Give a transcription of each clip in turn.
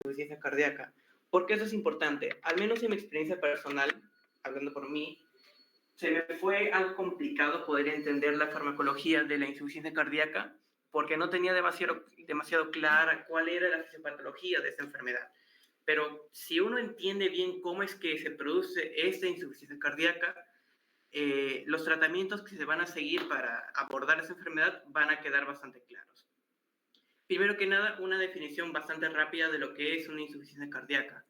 insuficiencia cardíaca. ¿Por qué eso es importante? Al menos en mi experiencia personal, hablando por mí, se me fue algo complicado poder entender la farmacología de la insuficiencia cardíaca porque no tenía demasiado clara cuál era la fisiopatología de esta enfermedad. Pero si uno entiende bien cómo es que se produce esta insuficiencia cardíaca, los tratamientos que se van a seguir para abordar esa enfermedad van a quedar bastante claros. Primero que nada, una definición bastante rápida de lo que es una insuficiencia cardíaca.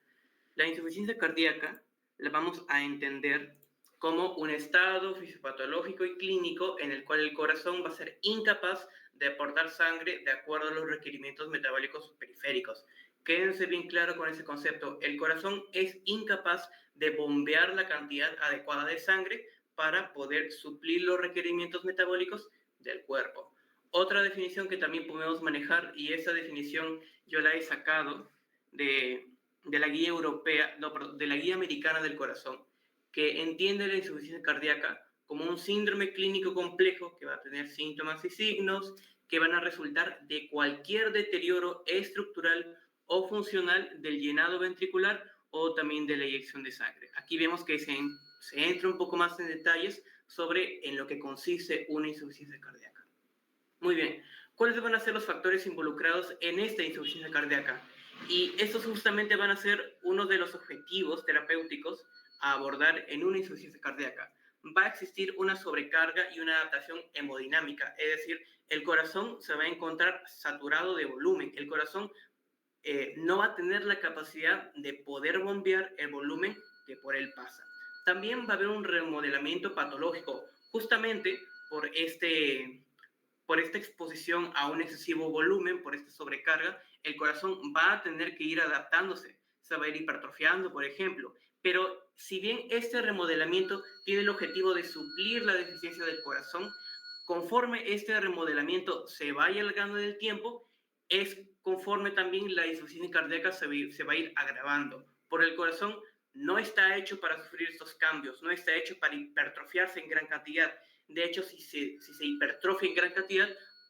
La insuficiencia cardíaca la vamos a entender como un estado fisiopatológico y clínico en el cual el corazón va a ser incapaz de aportar sangre de acuerdo a los requerimientos metabólicos periféricos. Quédense bien claro con ese concepto. El corazón es incapaz de bombear la cantidad adecuada de sangre para poder suplir los requerimientos metabólicos del cuerpo. Otra definición que también podemos manejar, y esa definición yo la he sacado de la guía europea, no, de la guía americana del corazón, que entiende la insuficiencia cardíaca como un síndrome clínico complejo que va a tener síntomas y signos que van a resultar de cualquier deterioro estructural o funcional del llenado ventricular o también de la eyección de sangre. Aquí vemos que se entra un poco más en detalles sobre en lo que consiste una insuficiencia cardíaca. Muy bien, ¿cuáles van a ser los factores involucrados en esta insuficiencia cardíaca? Y estos justamente van a ser uno de los objetivos terapéuticos a abordar en una insuficiencia cardíaca. Va a existir una sobrecarga y una adaptación hemodinámica, es decir, el corazón se va a encontrar saturado de volumen, el corazón no va a tener la capacidad de poder bombear el volumen que por él pasa. También va a haber un remodelamiento patológico, justamente por esta exposición a un excesivo volumen, por esta sobrecarga, el corazón va a tener que ir adaptándose, se va a ir hipertrofiando, por ejemplo. Pero si bien este remodelamiento tiene el objetivo de suplir la deficiencia del corazón, conforme este remodelamiento se vaya alargando en el tiempo, es conforme también la insuficiencia cardíaca se va a ir agravando. Por el corazón no está hecho para sufrir estos cambios, no está hecho para hipertrofiarse en gran cantidad. De hecho, si se hipertrofia en gran cantidad,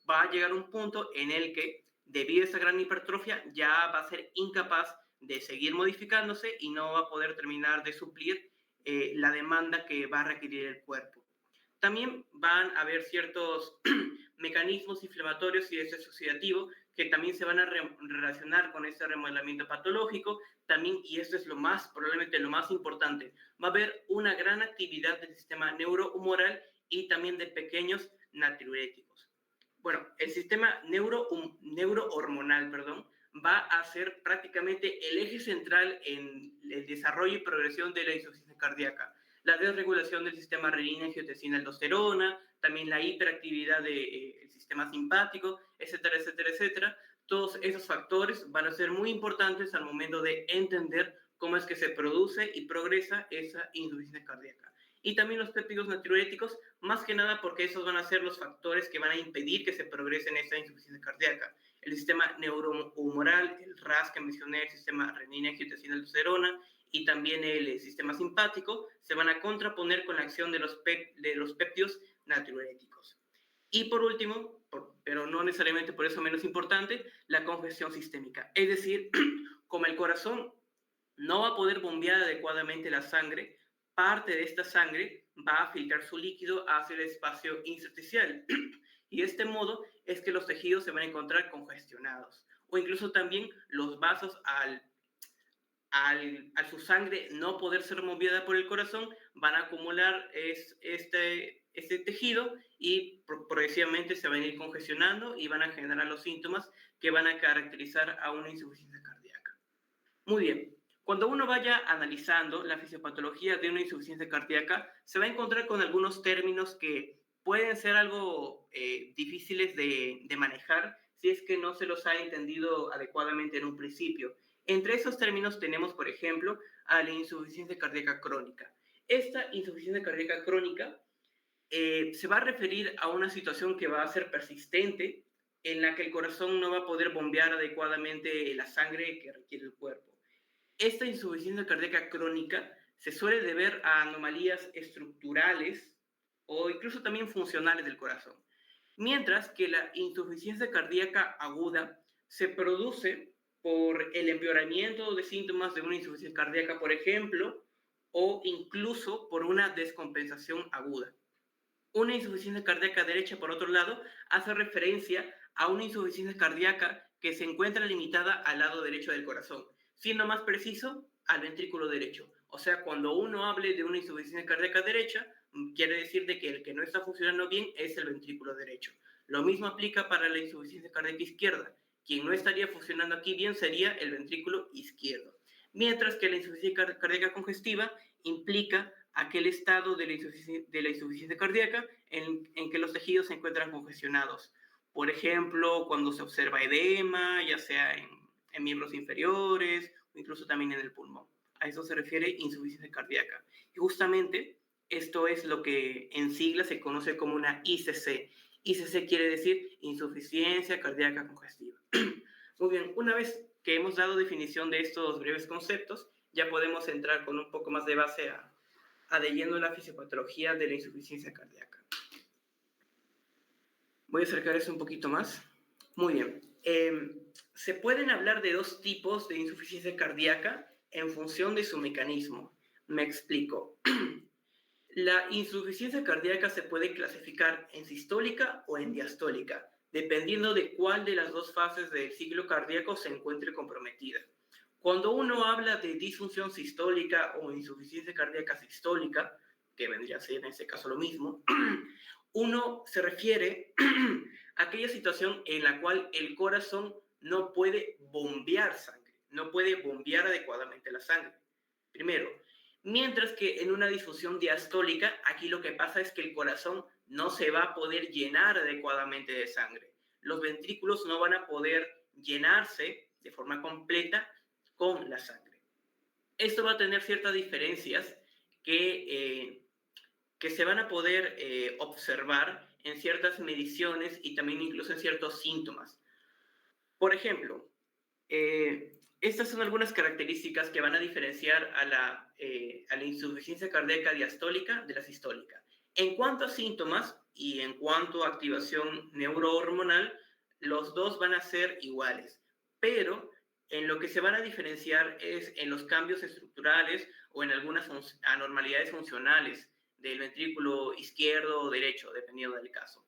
va a llegar un punto en el que, debido a esa gran hipertrofia, ya va a ser incapaz de seguir modificándose y no va a poder terminar de suplir la demanda que va a requerir el cuerpo. También van a haber ciertos mecanismos inflamatorios y de estrés oxidativo que también se van a relacionar con ese remodelamiento patológico. También, y esto es probablemente lo más importante, va a haber una gran actividad del sistema neurohumoral y también de pequeños natriuréticos. Bueno, el sistema neurohormonal, va a ser prácticamente el eje central en el desarrollo y progresión de la insuficiencia cardíaca. La desregulación del sistema renina-angiotensina-aldosterona, también la hiperactividad del sistema simpático, etcétera, etcétera, etcétera. Todos esos factores van a ser muy importantes al momento de entender cómo es que se produce y progresa esa insuficiencia cardíaca. Y también los péptidos natriuréticos, más que nada porque esos van a ser los factores que van a impedir que se progrese en esta insuficiencia cardíaca. El sistema neurohumoral, el RAS que mencioné, el sistema renina-angiotensina-aldosterona y también el sistema simpático se van a contraponer con la acción de los péptidos natriuréticos. Y por último, pero no necesariamente por eso menos importante, la congestión sistémica. Es decir, como el corazón no va a poder bombear adecuadamente la sangre, parte de esta sangre va a filtrar su líquido hacia el espacio intersticial. Y de este modo es que los tejidos se van a encontrar congestionados. O incluso también los vasos al su sangre no poder ser movida por el corazón, van a acumular este tejido y progresivamente se van a ir congestionando y van a generar los síntomas que van a caracterizar a una insuficiencia cardíaca. Muy bien, cuando uno vaya analizando la fisiopatología de una insuficiencia cardíaca, se va a encontrar con algunos términos que pueden ser algo difíciles de manejar si es que no se los ha entendido adecuadamente en un principio. Entre esos términos tenemos, por ejemplo, a la insuficiencia cardíaca crónica. Esta insuficiencia cardíaca crónica se va a referir a una situación que va a ser persistente, en la que el corazón no va a poder bombear adecuadamente la sangre que requiere el cuerpo. Esta insuficiencia cardíaca crónica se suele deber a anomalías estructurales o incluso también funcionales del corazón, mientras que la insuficiencia cardíaca aguda se produce por el empeoramiento de síntomas de una insuficiencia cardíaca, por ejemplo, o incluso por una descompensación aguda. Una insuficiencia cardíaca derecha, por otro lado, hace referencia a una insuficiencia cardíaca que se encuentra limitada al lado derecho del corazón, siendo más preciso, al ventrículo derecho. O sea, cuando uno hable de una insuficiencia cardíaca derecha, quiere decir de que el que no está funcionando bien es el ventrículo derecho. Lo mismo aplica para la insuficiencia cardíaca izquierda. Quien no estaría funcionando aquí bien sería el ventrículo izquierdo. Mientras que la insuficiencia cardíaca congestiva implica aquel estado de la insuficiencia cardíaca en que los tejidos se encuentran congestionados. Por ejemplo, cuando se observa edema, ya sea en miembros inferiores o incluso también en el pulmón. A eso se refiere insuficiencia cardíaca. Y justamente esto es lo que en sigla se conoce como una ICC. ICC quiere decir insuficiencia cardíaca congestiva. Muy bien, una vez que hemos dado definición de estos breves conceptos, ya podemos entrar con un poco más de base a de lleno la fisiopatología de la insuficiencia cardíaca. Voy a acercar eso un poquito más. Muy bien. Se pueden hablar de dos tipos de insuficiencia cardíaca en función de su mecanismo. Me explico. La insuficiencia cardíaca se puede clasificar en sistólica o en diastólica, dependiendo de cuál de las dos fases del ciclo cardíaco se encuentre comprometida. Cuando uno habla de disfunción sistólica o insuficiencia cardíaca sistólica, que vendría a ser en este caso lo mismo, uno se refiere a aquella situación en la cual el corazón no puede bombear sangre, no puede bombear adecuadamente la sangre. Primero, mientras que en una disfunción diastólica, aquí lo que pasa es que el corazón no se va a poder llenar adecuadamente de sangre. Los ventrículos no van a poder llenarse de forma completa con la sangre. Esto va a tener ciertas diferencias que se van a poder observar en ciertas mediciones y también incluso en ciertos síntomas. Por ejemplo, estas son algunas características que van a diferenciar a la insuficiencia cardíaca diastólica de la sistólica. En cuanto a síntomas y en cuanto a activación neurohormonal, los dos van a ser iguales, pero en lo que se van a diferenciar es en los cambios estructurales o en algunas anormalidades funcionales del ventrículo izquierdo o derecho, dependiendo del caso.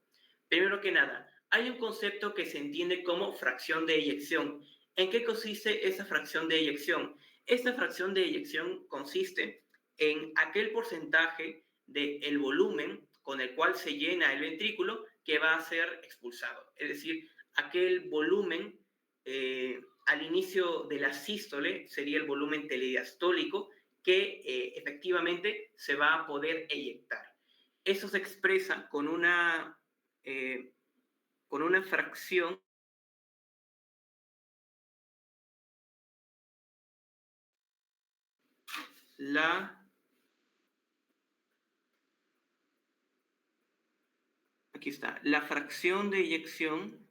Primero que nada, hay un concepto que se entiende como fracción de eyección. ¿En qué consiste esa fracción de eyección? Esta fracción de eyección consiste en aquel porcentaje del volumen con el cual se llena el ventrículo que va a ser expulsado. Es decir, aquel volumen al inicio de la sístole sería el volumen telediastólico que efectivamente se va a poder eyectar. Eso se expresa con una fracción aquí está, la fracción de eyección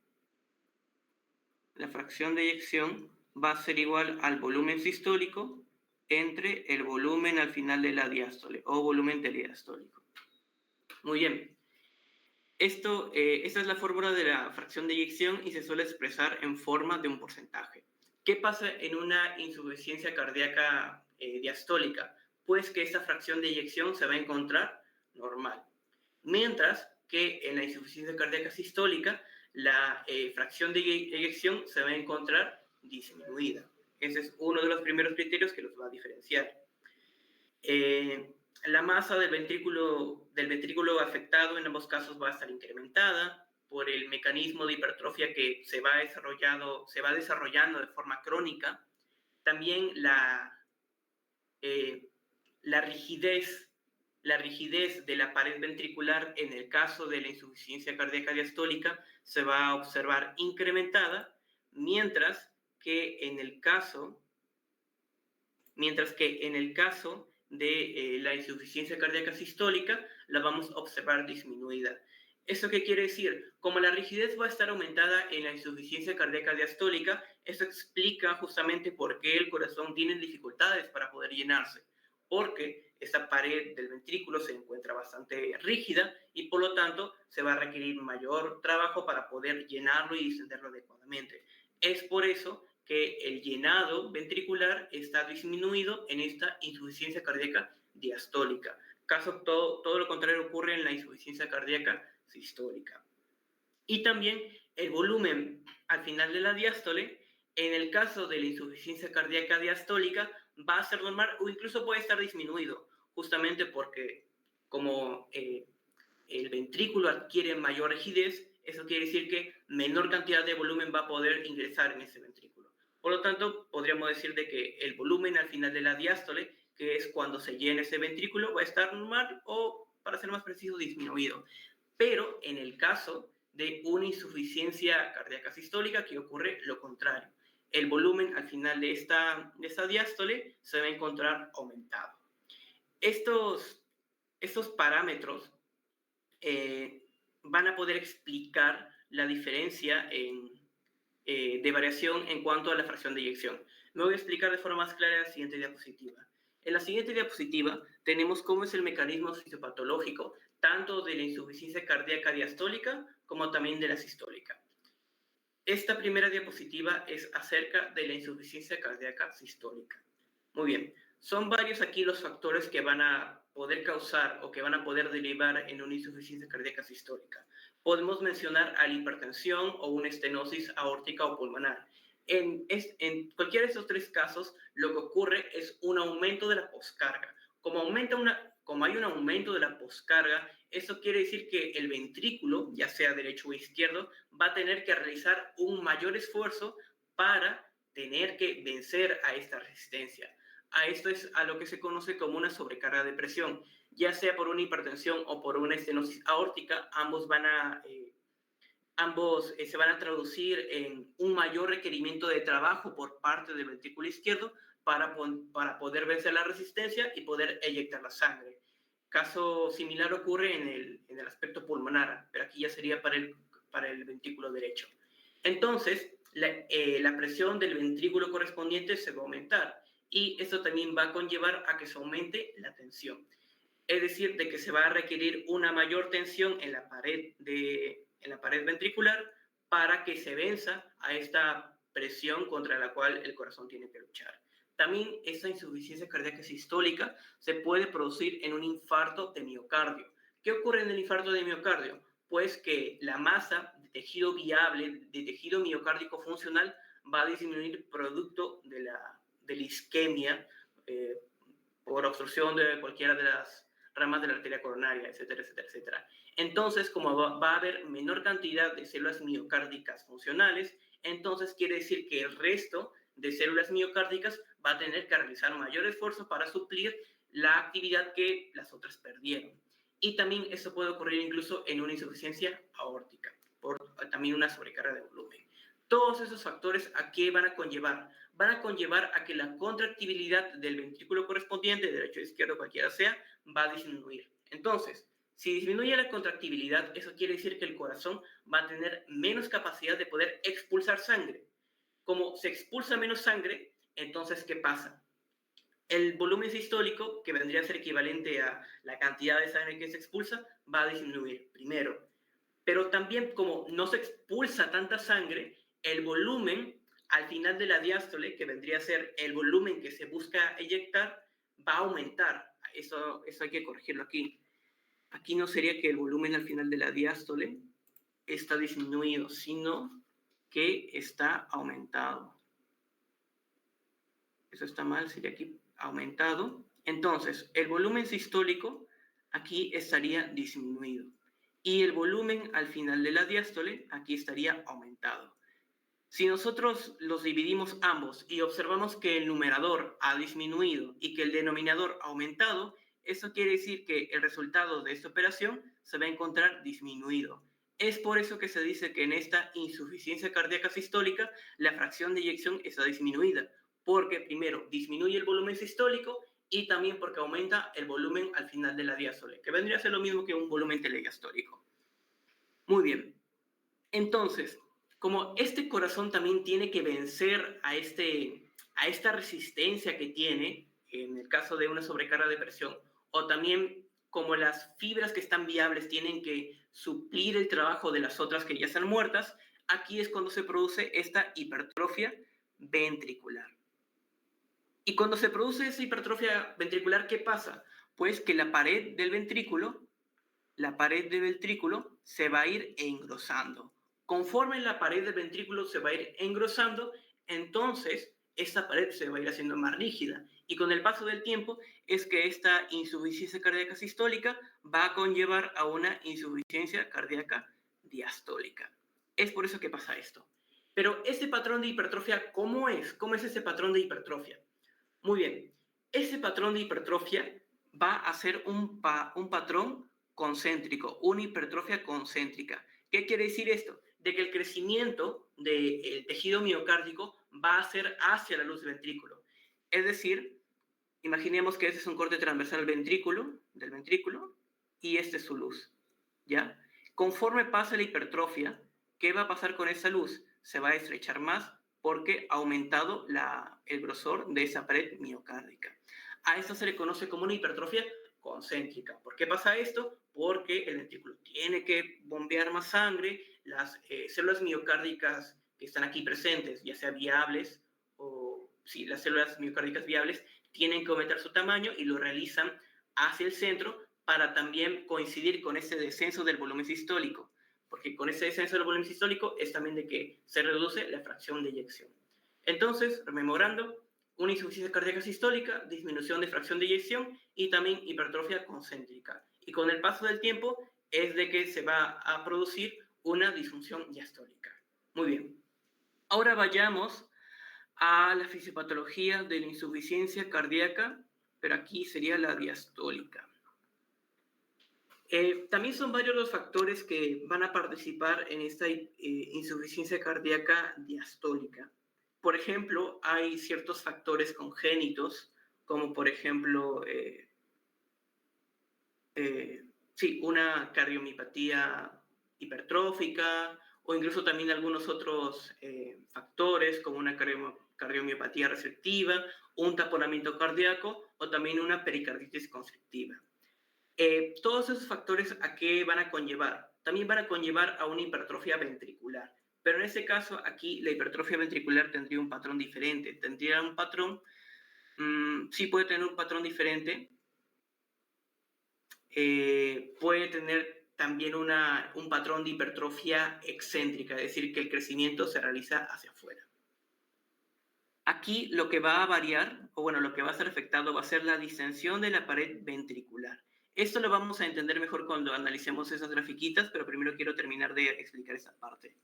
va a ser igual al volumen sistólico entre el volumen al final de la diástole o volumen telediastólico. Muy bien. Esta es la fórmula de la fracción de eyección y se suele expresar en forma de un porcentaje. ¿Qué pasa en una insuficiencia cardíaca diastólica? Pues que esta fracción de eyección se va a encontrar normal. Mientras que en la insuficiencia cardíaca sistólica, la fracción de eyección se va a encontrar disminuida. Ese es uno de los primeros criterios que los va a diferenciar. La masa del ventrículo afectado en ambos casos va a estar incrementada por el mecanismo de hipertrofia que se va desarrollando de forma crónica. También la rigidez de la pared ventricular en el caso de la insuficiencia cardíaca diastólica se va a observar incrementada, mientras que en el caso de la insuficiencia cardíaca sistólica la vamos a observar disminuida. ¿Eso qué quiere decir? Como la rigidez va a estar aumentada en la insuficiencia cardíaca diastólica, eso explica justamente por qué el corazón tiene dificultades para poder llenarse, porque esa pared del ventrículo se encuentra bastante rígida y por lo tanto se va a requerir mayor trabajo para poder llenarlo y distenderlo adecuadamente. Es por eso que el llenado ventricular está disminuido en esta insuficiencia cardíaca diastólica. Caso todo lo contrario ocurre en la insuficiencia cardíaca sistólica. Y también el volumen al final de la diástole, en el caso de la insuficiencia cardíaca diastólica, va a ser normal o incluso puede estar disminuido, justamente porque como el ventrículo adquiere mayor rigidez, eso quiere decir que menor cantidad de volumen va a poder ingresar en ese ventrículo. Por lo tanto, podríamos decir de que el volumen al final de la diástole, que es cuando se llena ese ventrículo, va a estar normal o, para ser más preciso, disminuido. Pero en el caso de una insuficiencia cardíaca sistólica, que ocurre lo contrario. El volumen al final de esta diástole se va a encontrar aumentado. Estos parámetros van a poder explicar la diferencia de variación en cuanto a la fracción de eyección. Me voy a explicar de forma más clara en la siguiente diapositiva. En la siguiente diapositiva tenemos cómo es el mecanismo fisiopatológico tanto de la insuficiencia cardíaca diastólica como también de la sistólica. Esta primera diapositiva es acerca de la insuficiencia cardíaca sistólica. Muy bien, son varios aquí los factores que van a poder causar o que van a poder derivar en una insuficiencia cardíaca sistólica. Podemos mencionar a la hipertensión o una estenosis aórtica o pulmonar. En cualquiera de estos tres casos, lo que ocurre es un aumento de la poscarga. Como hay un aumento de la poscarga, eso quiere decir que el ventrículo, ya sea derecho o izquierdo, va a tener que realizar un mayor esfuerzo para tener que vencer a esta resistencia. A esto es a lo que se conoce como una sobrecarga de presión, ya sea por una hipertensión o por una estenosis aórtica, ambos se van a traducir en un mayor requerimiento de trabajo por parte del ventrículo izquierdo para poder vencer la resistencia y poder eyectar la sangre. Caso similar ocurre en el aspecto pulmonar, pero aquí ya sería para el ventrículo derecho. Entonces, la presión del ventrículo correspondiente se va a aumentar y esto también va a conllevar a que se aumente la tensión. Es decir, de que se va a requerir una mayor tensión en la pared ventricular para que se venza a esta presión contra la cual el corazón tiene que luchar. También esta insuficiencia cardíaca sistólica se puede producir en un infarto de miocardio. ¿Qué ocurre en el infarto de miocardio? Pues que la masa de tejido viable, de tejido miocárdico funcional, va a disminuir producto de la isquemia por obstrucción de cualquiera de las ramas de la arteria coronaria, etcétera, etcétera, etcétera. Entonces, como va a haber menor cantidad de células miocárdicas funcionales, entonces quiere decir que el resto de células miocárdicas va a tener que realizar mayor esfuerzo para suplir la actividad que las otras perdieron. Y también eso puede ocurrir incluso en una insuficiencia aórtica, por también una sobrecarga de volumen. Todos esos factores, ¿a qué van a conllevar? Van a conllevar a que la contractibilidad del ventrículo correspondiente, derecho o izquierdo, cualquiera sea, va a disminuir. Entonces, si disminuye la contractibilidad, eso quiere decir que el corazón va a tener menos capacidad de poder expulsar sangre. Como se expulsa menos sangre, entonces, ¿qué pasa? El volumen sistólico, que vendría a ser equivalente a la cantidad de sangre que se expulsa, va a disminuir primero. Pero también como no se expulsa tanta sangre, el volumen al final de la diástole, que vendría a ser el volumen que se busca eyectar, va a aumentar. Eso hay que corregirlo aquí. Aquí no sería que el volumen al final de la diástole está disminuido, sino que está aumentado. Eso está mal, sería aquí aumentado. Entonces, el volumen sistólico aquí estaría disminuido. Y el volumen al final de la diástole aquí estaría aumentado. Si nosotros los dividimos ambos y observamos que el numerador ha disminuido y que el denominador ha aumentado, eso quiere decir que el resultado de esta operación se va a encontrar disminuido. Es por eso que se dice que en esta insuficiencia cardíaca sistólica la fracción de eyección está disminuida, porque primero disminuye el volumen sistólico y también porque aumenta el volumen al final de la diástole, que vendría a ser lo mismo que un volumen telediastólico. Muy bien. Entonces, como este corazón también tiene que vencer a esta resistencia que tiene, en el caso de una sobrecarga de presión, o también como las fibras que están viables tienen que suplir el trabajo de las otras que ya están muertas, aquí es cuando se produce esta hipertrofia ventricular. Y cuando se produce esa hipertrofia ventricular, ¿qué pasa? Pues que la pared del ventrículo se va a ir engrosando. Conforme la pared del ventrículo se va a ir engrosando, entonces esta pared se va a ir haciendo más rígida. Y con el paso del tiempo es que esta insuficiencia cardíaca sistólica va a conllevar a una insuficiencia cardíaca diastólica. Es por eso que pasa esto. Pero este patrón de hipertrofia, ¿cómo es? ¿Cómo es ese patrón de hipertrofia? Muy bien, ese patrón de hipertrofia va a ser un patrón concéntrico, una hipertrofia concéntrica. ¿Qué quiere decir esto? De que el crecimiento del tejido miocárdico va a ser hacia la luz del ventrículo. Es decir, imaginemos que este es un corte transversal del ventrículo, y este es su luz, ¿ya? Conforme pasa la hipertrofia, ¿qué va a pasar con esa luz? Se va a estrechar más porque ha aumentado el grosor de esa pared miocárdica. A esto se le conoce como una hipertrofia concéntrica. ¿Por qué pasa esto? Porque el ventrículo tiene que bombear más sangre, las células miocárdicas que están aquí presentes, ya sea viables o sí, las células miocárdicas viables, tienen que aumentar su tamaño y lo realizan hacia el centro para también coincidir con ese descenso del volumen sistólico, porque con ese descenso del volumen sistólico es también de que se reduce la fracción de eyección. Entonces, rememorando, una insuficiencia cardíaca sistólica, disminución de fracción de eyección y también hipertrofia concéntrica. Y con el paso del tiempo es de que se va a producir una disfunción diastólica. Muy bien. Ahora vayamos a la fisiopatología de la insuficiencia cardíaca, pero aquí sería la diastólica. También son varios los factores que van a participar en esta insuficiencia cardíaca diastólica. Por ejemplo, hay ciertos factores congénitos, como por ejemplo, una cardiomiopatía hipertrófica, o incluso también algunos otros factores, como una cardiomiopatía receptiva, un taponamiento cardíaco, o también una pericarditis constrictiva. Todos esos factores, ¿a qué van a conllevar? También van a conllevar a una hipertrofia ventricular. Pero en este caso, aquí la hipertrofia ventricular tendría un patrón diferente. Tendría un patrón, sí puede tener un patrón diferente. Puede tener también un patrón de hipertrofia excéntrica, es decir, que el crecimiento se realiza hacia afuera. Aquí lo que va a variar, o bueno, lo que va a ser afectado va a ser la distensión de la pared ventricular. Esto lo vamos a entender mejor cuando analicemos esas grafiquitas, pero primero quiero terminar de explicar esa parte.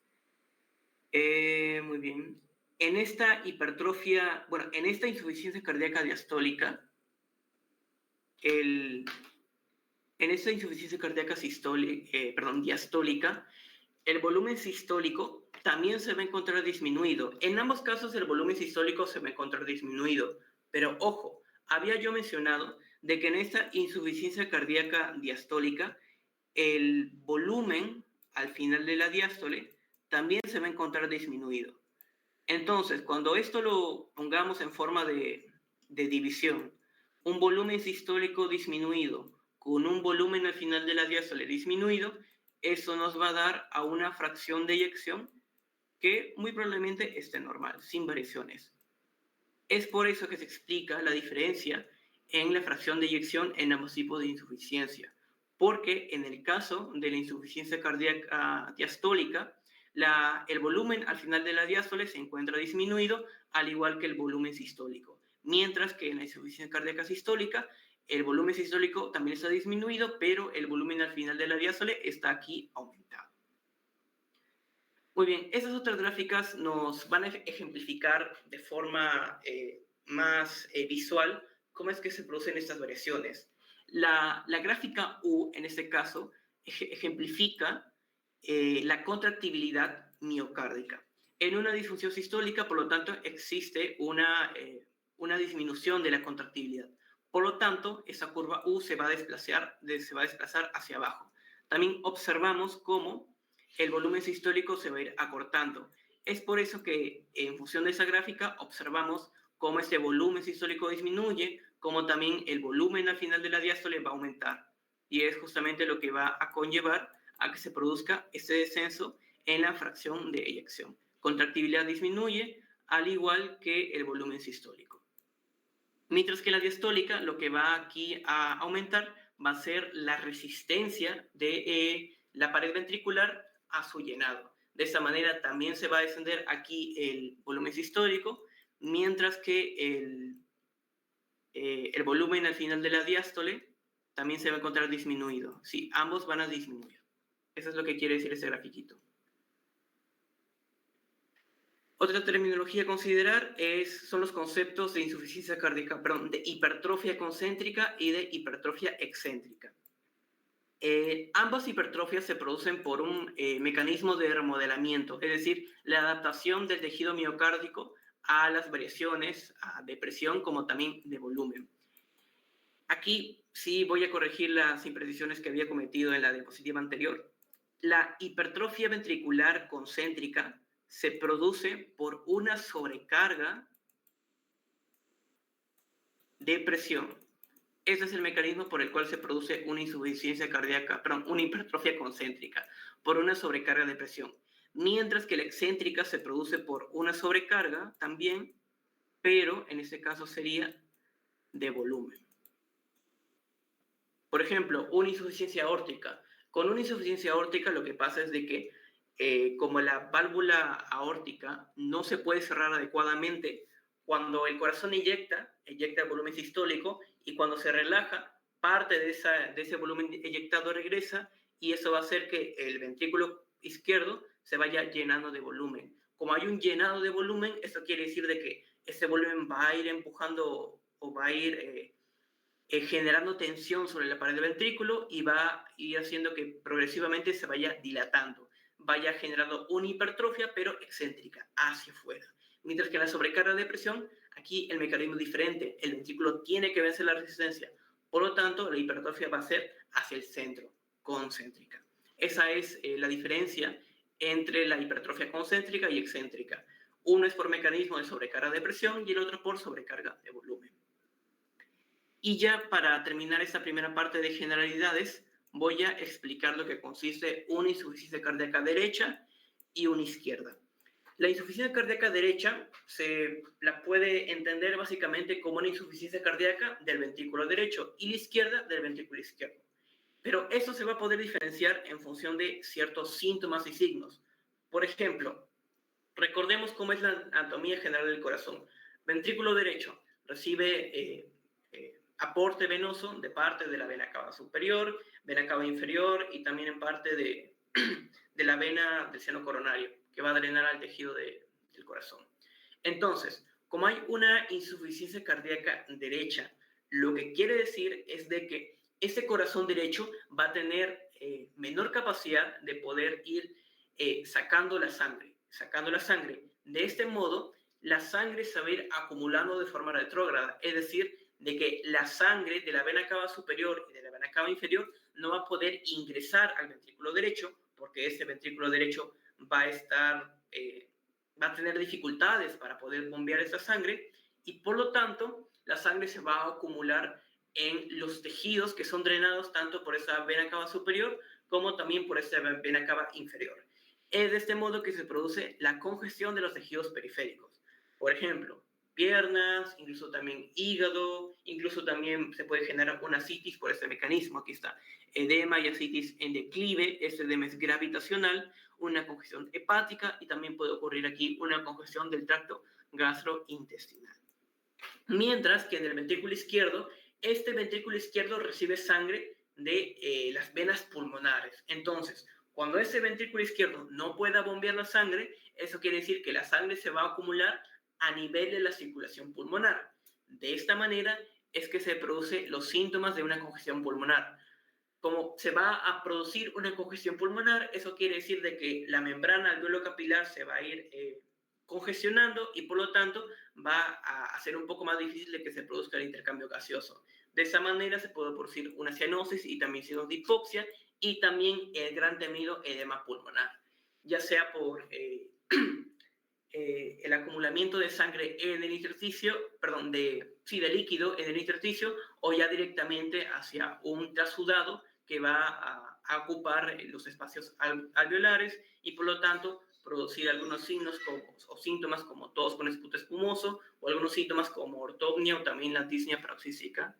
Muy bien. En esta hipertrofia, bueno, en esta insuficiencia cardíaca diastólica, en esta insuficiencia cardíaca diastólica, el volumen sistólico también se va a encontrar disminuido. En ambos casos el volumen sistólico se va a encontrar disminuido, pero ojo, había yo mencionado de que en esta insuficiencia cardíaca diastólica el volumen al final de la diástole también se va a encontrar disminuido. Entonces, cuando esto lo pongamos en forma de división, un volumen sistólico disminuido con un volumen al final de la diástole disminuido, eso nos va a dar a una fracción de eyección que muy probablemente esté normal, sin variaciones. Es por eso que se explica la diferencia en la fracción de eyección en ambos tipos de insuficiencia, porque en el caso de la insuficiencia cardíaca diastólica, el volumen al final de la diástole se encuentra disminuido, al igual que el volumen sistólico, mientras que en la insuficiencia cardíaca sistólica, el volumen sistólico también está disminuido, pero el volumen al final de la diástole está aquí aumentado. Muy bien, estas otras gráficas nos van a ejemplificar de forma más visual cómo es que se producen estas variaciones. La gráfica U, en este caso, ejemplifica la contractibilidad miocárdica. En una disfunción sistólica, por lo tanto, existe una disminución de la contractibilidad. Por lo tanto, esa curva U se va a desplazar hacia abajo. También observamos cómo el volumen sistólico se va a ir acortando. Es por eso que en función de esa gráfica observamos cómo este volumen sistólico disminuye, como también el volumen al final de la diástole va a aumentar. Y es justamente lo que va a conllevar a que se produzca este descenso en la fracción de eyección. Contractibilidad disminuye, al igual que el volumen sistólico. Mientras que la diastólica lo que va aquí a aumentar va a ser la resistencia de la pared ventricular a su llenado. De esta manera también se va a descender aquí el volumen sistólico, mientras que el volumen al final de la diástole también se va a encontrar disminuido. Sí, ambos van a disminuir. Eso es lo que quiere decir este grafiquito. Otra terminología a considerar son los conceptos de insuficiencia cardíaca, perdón, de hipertrofia concéntrica y de hipertrofia excéntrica. Ambas hipertrofias se producen por un mecanismo de remodelamiento, es decir, la adaptación del tejido miocárdico a las variaciones de presión como también de volumen. Aquí sí voy a corregir las imprecisiones que había cometido en la diapositiva anterior. La hipertrofia ventricular concéntrica se produce por una sobrecarga de presión. Ese es el mecanismo por el cual se produce una insuficiencia cardíaca, perdón, una hipertrofia concéntrica, por una sobrecarga de presión. Mientras que la excéntrica se produce por una sobrecarga también, pero en este caso sería de volumen. Por ejemplo, una insuficiencia aórtica. Con una insuficiencia aórtica lo que pasa es de que como la válvula aórtica no se puede cerrar adecuadamente, cuando el corazón eyecta el volumen sistólico y cuando se relaja, parte de ese volumen eyectado regresa y eso va a hacer que el ventrículo izquierdo se vaya llenando de volumen. Como hay un llenado de volumen, esto quiere decir de que ese volumen va a ir empujando o va a ir generando tensión sobre la pared del ventrículo y va a ir haciendo que progresivamente se vaya dilatando, vaya generando una hipertrofia pero excéntrica hacia afuera. Mientras que en la sobrecarga de presión, aquí el mecanismo es diferente, el ventrículo tiene que vencer la resistencia, por lo tanto la hipertrofia va a ser hacia el centro, concéntrica. Esa es la diferencia entre la hipertrofia concéntrica y excéntrica. Uno es por mecanismo de sobrecarga de presión y el otro por sobrecarga de volumen. Y ya para terminar esta primera parte de generalidades, voy a explicar lo que consiste una insuficiencia cardíaca derecha y una izquierda. La insuficiencia cardíaca derecha se la puede entender básicamente como una insuficiencia cardíaca del ventrículo derecho y la izquierda del ventrículo izquierdo. Pero eso se va a poder diferenciar en función de ciertos síntomas y signos. Por ejemplo, recordemos cómo es la anatomía general del corazón. Ventrículo derecho recibe aporte venoso de parte de la vena cava superior, vena cava inferior y también en parte de la vena del seno coronario, que va a drenar al tejido del corazón. Entonces, como hay una insuficiencia cardíaca derecha, lo que quiere decir es de que ese corazón derecho va a tener menor capacidad de poder ir sacando la sangre. De este modo, la sangre se va a ir acumulando de forma retrógrada, es decir, de que la sangre de la vena cava superior y de la vena cava inferior no va a poder ingresar al ventrículo derecho, porque ese ventrículo derecho va a tener dificultades para poder bombear esa sangre y por lo tanto la sangre se va a acumular en los tejidos que son drenados tanto por esa vena cava superior como también por esa vena cava inferior. Es de este modo que se produce la congestión de los tejidos periféricos. Por ejemplo, piernas, incluso también hígado, incluso también se puede generar una ascitis por este mecanismo. Aquí está, edema y ascitis en declive, este edema es gravitacional, una congestión hepática y también puede ocurrir aquí una congestión del tracto gastrointestinal. Mientras que en el ventrículo izquierdo, este ventrículo izquierdo recibe sangre de las venas pulmonares. Entonces, cuando ese ventrículo izquierdo no pueda bombear la sangre, eso quiere decir que la sangre se va a acumular a nivel de la circulación pulmonar. De esta manera es que se producen los síntomas de una congestión pulmonar. Como se va a producir una congestión pulmonar, eso quiere decir de que la membrana alveolo capilar se va a ir congestionando y por lo tanto va a hacer un poco más difícil de que se produzca el intercambio gaseoso. De esa manera se puede producir una cianosis y también signos de hipoxia y también el gran temido edema pulmonar, ya sea por el acumulamiento de sangre en el intersticio, perdón, de líquido en el intersticio o ya directamente hacia un trasudado que va a ocupar los espacios alveolares y por lo tanto producir algunos signos o síntomas como tos con esputo espumoso o algunos síntomas como ortopnia o también la disnea paroxística.